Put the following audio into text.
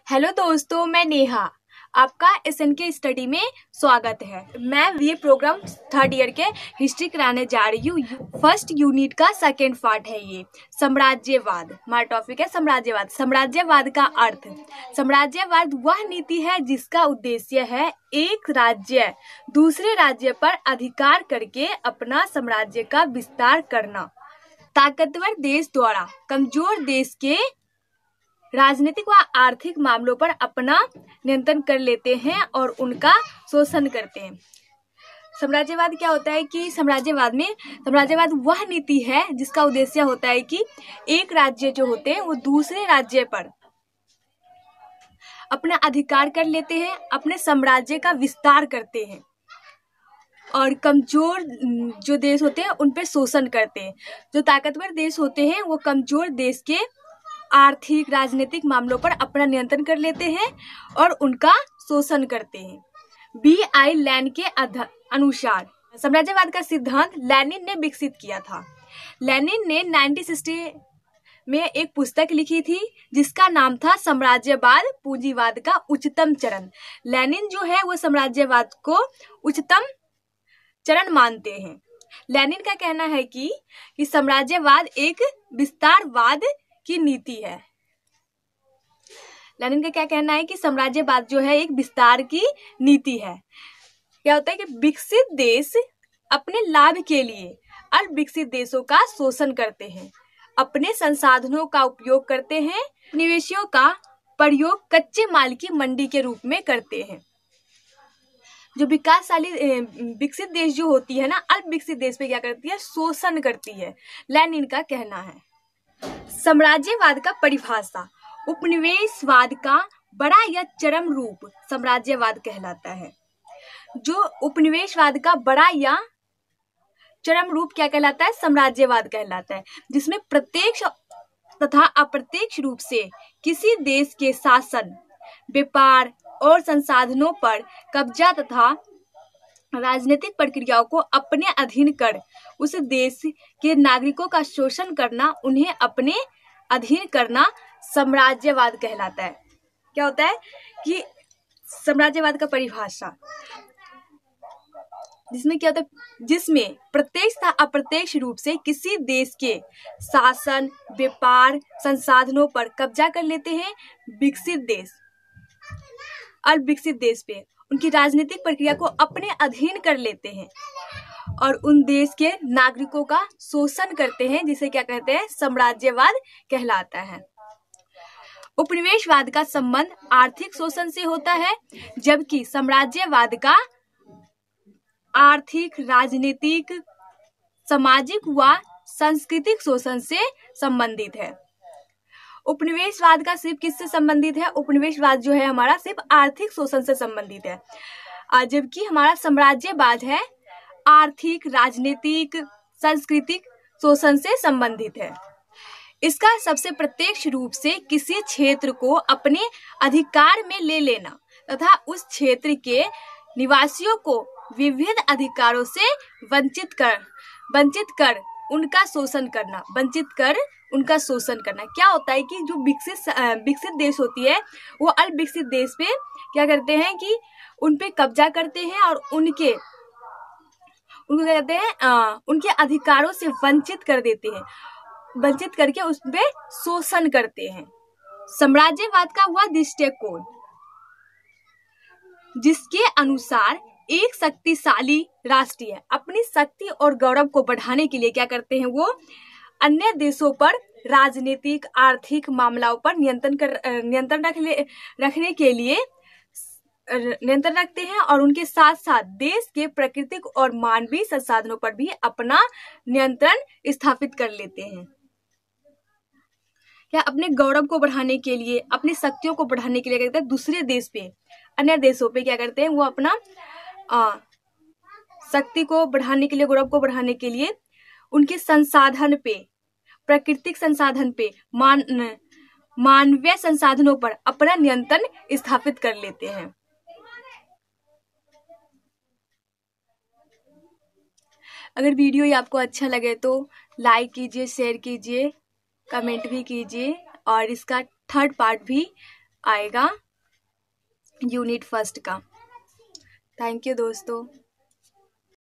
Hello दोस्तों, मैं नेहा। आपका SNK स्टडी में स्वागत है। मैं ये प्रोग्राम थर्ड ईयर के हिस्ट्री कराने जा रही हूँ। फर्स्ट यूनिट का सेकेंड पार्ट है ये साम्राज्यवाद। हमारा टॉपिक है साम्राज्यवाद। साम्राज्यवाद का अर्थ। साम्राज्यवाद वह नीति है जिसका उद्देश्य है एक राज्य दूसरे राज्य पर अधिकार करके अपना साम्राज्य का विस्तार करना। ताकतवर देश द्वारा कमजोर देश के राजनीतिक व आर्थिक मामलों पर अपना नियंत्रण कर लेते हैं और उनका शोषण करते हैं। साम्राज्यवाद क्या होता है कि साम्राज्यवाद वह नीति है जिसका उद्देश्य होता है कि एक राज्य जो होते हैं वो दूसरे राज्य पर अपना अधिकार कर लेते हैं, अपने साम्राज्य का विस्तार करते हैं और कमजोर जो देश होते हैं उन पर शोषण करते हैं। जो ताकतवर देश होते हैं वो कमजोर देश के आर्थिक राजनीतिक मामलों पर अपना नियंत्रण कर लेते हैं और उनका शोषण करते हैं। B.I. लैन के अनुसार साम्राज्यवाद का सिद्धांत लेनिन ने विकसित किया था। लेनिन ने 1960 में एक पुस्तक लिखी थी जिसका नाम था साम्राज्यवाद पूंजीवाद का उच्चतम चरण। लेनिन जो है वो साम्राज्यवाद को उच्चतम चरण मानते हैं। लेनिन का कहना है कि साम्राज्यवाद एक विस्तारवाद की नीति है। लेनिन का क्या कहना है कि साम्राज्यवाद जो है एक विस्तार की नीति है। क्या होता है कि विकसित देश अपने लाभ के लिए अल्पविकसित देशों का शोषण करते हैं, अपने संसाधनों का उपयोग करते हैं, निवेशियों का प्रयोग कच्चे माल की मंडी के रूप में करते हैं। जो विकासशाली विकसित देश जो होती है ना, अल्पविकसित देश पे क्या करती है, शोषण करती है। लेनिन का कहना है। साम्राज्यवाद का परिभाषा। उपनिवेशवाद का बड़ा या चरम रूप साम्राज्यवाद कहलाता है। जो उपनिवेशवाद का बड़ा या चरम रूप क्या कहलाता है, साम्राज्यवाद कहलाता है, जिसमें प्रत्यक्ष तथा अप्रत्यक्ष रूप से किसी देश के शासन, व्यापार और संसाधनों पर कब्जा तथा राजनीतिक प्रक्रियाओं को अपने अधीन कर उस देश के नागरिकों का शोषण करना, उन्हें अपने अधीन करना साम्राज्यवाद कहलाता है। क्या होता है कि साम्राज्यवाद का परिभाषा, जिसमें क्या होता है, जिसमें प्रत्यक्ष तथा अप्रत्यक्ष रूप से किसी देश के शासन, व्यापार, संसाधनों पर कब्जा कर लेते हैं विकसित देश अल्पविकसित देश पे, उनकी राजनीतिक प्रक्रिया को अपने अधीन कर लेते हैं और उन देश के नागरिकों का शोषण करते हैं, जिसे क्या कहते हैं, साम्राज्यवाद कहलाता है। उपनिवेशवाद का संबंध आर्थिक शोषण से होता है, जबकि साम्राज्यवाद का आर्थिक, राजनीतिक, सामाजिक व सांस्कृतिक शोषण से संबंधित है। उपनिवेशवाद का सिर्फ किससे संबंधित है, उपनिवेशवाद जो है हमारा सिर्फ आर्थिक शोषण से संबंधित है, जबकि हमारा साम्राज्यवाद है आर्थिक, राजनीतिक, सांस्कृतिक शोषण से संबंधित है। इसका सबसे प्रत्यक्ष रूप से किसी क्षेत्र को अपने अधिकार में ले लेना तथा उस क्षेत्र के निवासियों को विविध अधिकारों से वंचित कर उनका शोषण करना। क्या होता है कि जो विकसित देश होती है वो अल्पविकसित देश पे क्या करते हैं कि उन पे कब्जा करते हैं और उनको क्या कहते हैं, उनके अधिकारों से वंचित कर देते हैं, वंचित करके उस पे शोषण करते हैं। साम्राज्यवाद का वह दृष्टिकोण जिसके अनुसार एक शक्तिशाली राष्ट्र अपनी शक्ति और गौरव को बढ़ाने के लिए क्या करते हैं, वो अन्य देशों पर राजनीतिक, आर्थिक मामलों पर नियंत्रण रखने के लिए नियंत्रण रखते हैं और उनके साथ साथ देश के प्राकृतिक और मानवीय संसाधनों पर भी अपना नियंत्रण स्थापित कर लेते हैं। क्या अपने गौरव को बढ़ाने के लिए, अपनी शक्तियों को बढ़ाने के लिए क्या करते हैं, दूसरे देश पे, अन्य देशों पे क्या करते हैं, वो अपना शक्ति को बढ़ाने के लिए, गौरव को बढ़ाने के लिए उनके संसाधन पे, प्राकृतिक संसाधन पे, मानवीय संसाधनों पर अपना नियंत्रण स्थापित कर लेते हैं। अगर वीडियो ये आपको अच्छा लगे तो लाइक कीजिए, शेयर कीजिए, कमेंट भी कीजिए और इसका थर्ड पार्ट भी आएगा यूनिट फर्स्ट का। थैंक यू दोस्तों।